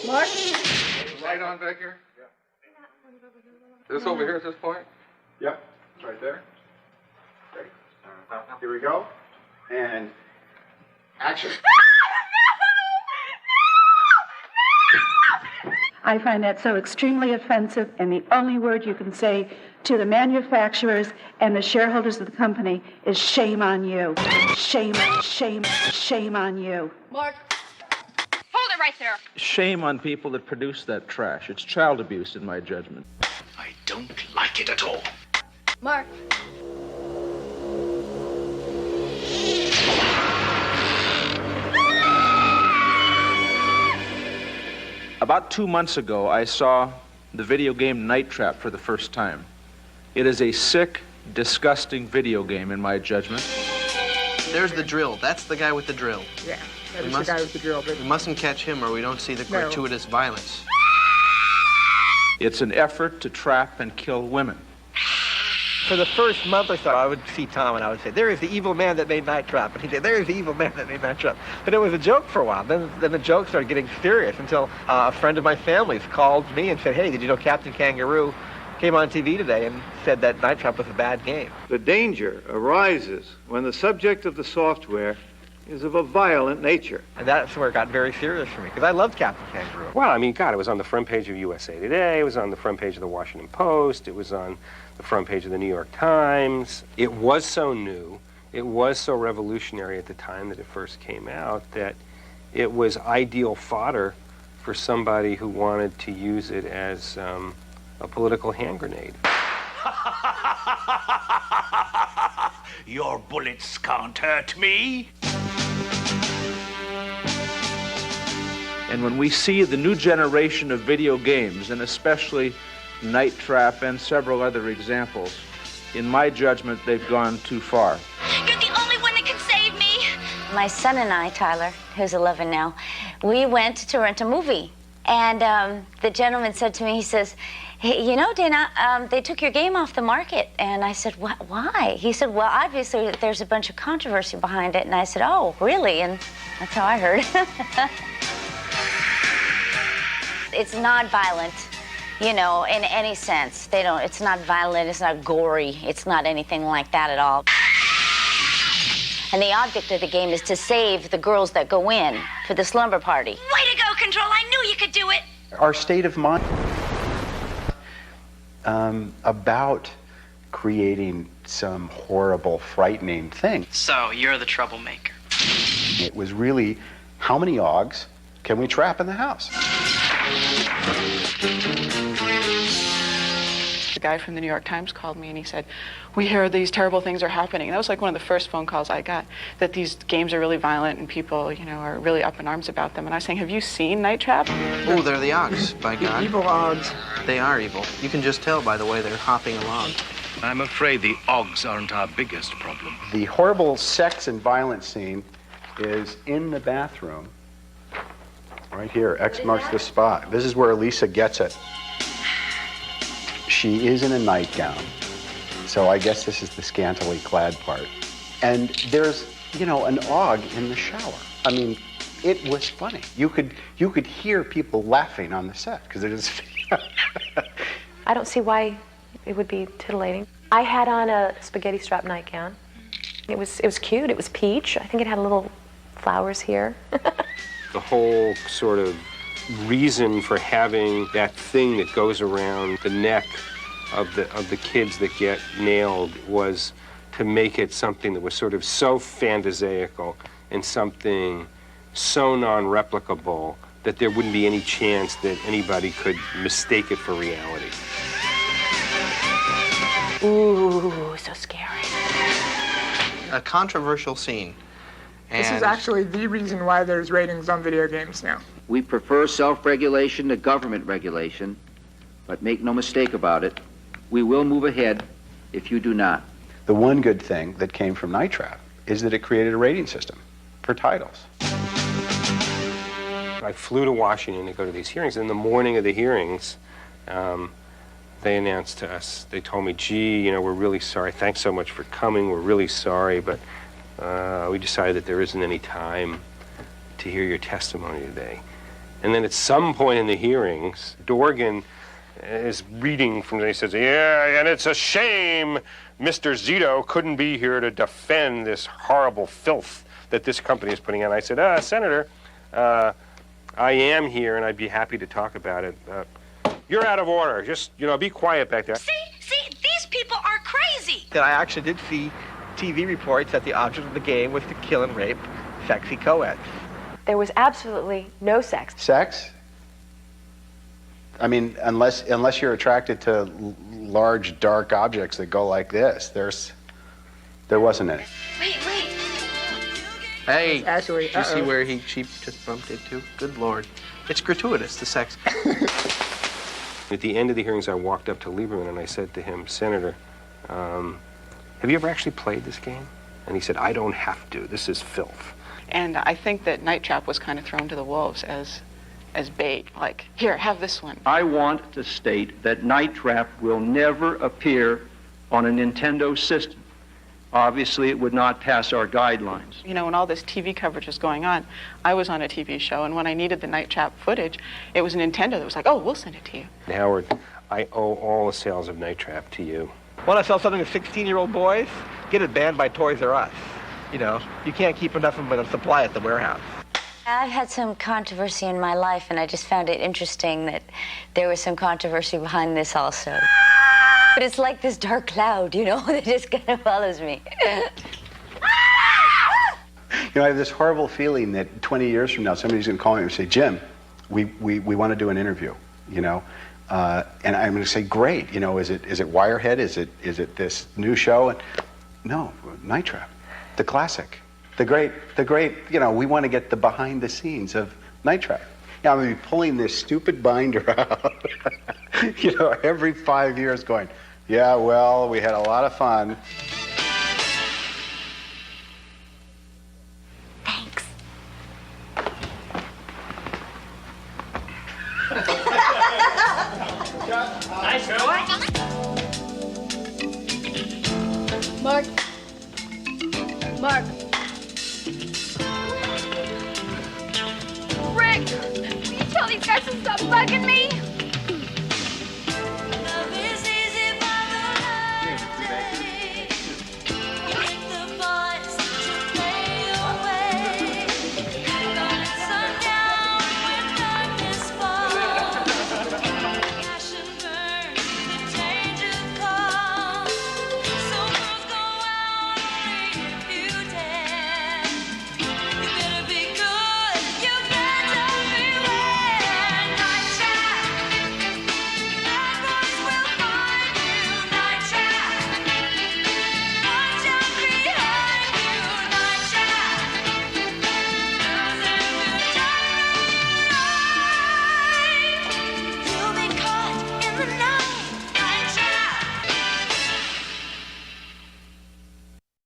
Mark? Light on back here? Yeah. This over here at this point? Yep, it's right there. Okay. Here we go. And action. I find that so extremely offensive, and the only word you can say to the manufacturers and the shareholders of the company is shame on you. Shame, shame, shame on you. Mark, hold it right there. Shame on people that produce that trash. It's child abuse, in my judgment. I don't like it at all. Mark. About 2 months ago, I saw the video game Night Trap for the first time. It is a sick, disgusting video game, in my judgment. There's the drill. That's the guy with the drill. Yeah, that is the guy with the drill. We mustn't catch him or we don't see the gratuitous violence. It's an effort to trap and kill women. For the first month or so, I would see Tom and I would say, there is the evil man that made Night Trap. And he'd say, there is the evil man that made Night Trap. But it was a joke for a while. Then the joke started getting serious until a friend of my family's called me and said, hey, did you know Captain Kangaroo came on TV today and said that Night Trap was a bad game? The danger arises when the subject of the software is of a violent nature. And that's where it got very serious for me, because I loved Captain Kangaroo. Well, I mean, God, it was on the front page of USA Today, it was on the front page of the Washington Post, it was on the front page of the New York Times. It was so new, it was so revolutionary at the time that it first came out, that it was ideal fodder for somebody who wanted to use it as a political hand grenade. Your bullets can't hurt me. And when we see the new generation of video games, and especially Night Trap and several other examples, in my judgment, they've gone too far. You're the only one that can save me. My son and I, Tyler, who's 11 now, we went to rent a movie. And the gentleman said to me, he says, hey, you know, Dana, they took your game off the market. And I said, what? Why? He said, well, obviously there's a bunch of controversy behind it. And I said, oh, really? And that's how I heard. It's not violent, you know, in any sense. It's not violent, it's not gory, it's not anything like that at all. And the object of the game is to save the girls that go in for the slumber party. Way to go, Control. I knew you could do it. Our state of mind about creating some horrible, frightening thing. So, you're the troublemaker. It was really, how many Augs can we trap in the house? The guy from the New York Times called me and he said, we hear these terrible things are happening. And that was like one of the first phone calls I got, that these games are really violent and people, you know, are really up in arms about them. And I was saying, have you seen Night Trap? Oh, they're the Augs, by God. Evil Augs. They are evil. You can just tell by the way they're hopping along. I'm afraid the Augs aren't our biggest problem. The horrible sex and violence scene is in the bathroom. Right here, X marks the spot. This is where Elisa gets it. She is in a nightgown, so I guess this is the scantily clad part. And there's, you know, an Aug in the shower. I mean, it was funny. You could hear people laughing on the set because it is. I don't see why it would be titillating. I had on a spaghetti strap nightgown. It was cute. It was peach. I think it had little flowers here. The whole sort of reason for having that thing that goes around the neck of the kids that get nailed was to make it something that was sort of so phantasaical and something so non-replicable that there wouldn't be any chance that anybody could mistake it for reality. Ooh, so scary. A controversial scene. This is actually the reason why there's ratings on video games now. We prefer self-regulation to government regulation, but make no mistake about it, we will move ahead if you do not. The one good thing that came from Night Trap is that it created a rating system for titles. I flew to Washington to go to these hearings. In the morning of the hearings, they announced to us, they told me, gee, you know, we're really sorry. Thanks so much for coming. We're really sorry, but we decided that there isn't any time to hear your testimony today. And then at some point in the hearings, Dorgan is reading from, he says, yeah, and it's a shame Mr. Zito couldn't be here to defend this horrible filth that this company is putting out. I said, Senator, I am here and I'd be happy to talk about it. You're out of order. Just, be quiet back there. See, these people are crazy. That I actually did see TV reports that the object of the game was to kill and rape sexy co-eds. There was absolutely no sex. Sex? I mean, unless you're attracted to large, dark objects that go like this, there wasn't any. Wait. Hey, Actually, did you see where she just bumped into? Good Lord. It's gratuitous, the sex. At the end of the hearings, I walked up to Lieberman and I said to him, Senator, have you ever actually played this game? And he said, I don't have to. This is filth. And I think that Night Trap was kind of thrown to the wolves as bait. Like, here, have this one. I want to state that Night Trap will never appear on a Nintendo system. Obviously, it would not pass our guidelines. When all this TV coverage was going on, I was on a TV show, and when I needed the Night Trap footage, it was Nintendo that was like, oh, we'll send it to you. Howard, I owe all the sales of Night Trap to you. Want to sell something to 16-year-old boys? Get it banned by Toys R Us. You can't keep enough of a supply at the warehouse. I've had some controversy in my life, and I just found it interesting that there was some controversy behind this also. But it's like this dark cloud, that just kind of follows me. I have this horrible feeling that 20 years from now, somebody's going to call me and say, Jim, we want to do an interview, and I'm going to say, great, is it Wirehead? Is it this new show? And no, Night Trap, the classic, the great, we want to get the behind the scenes of Night Trap. I'm going to be pulling this stupid binder out, every 5 years going, yeah, well, we had a lot of fun. Thanks. Nice Mark. Rick, will you tell these guys to stop bugging me?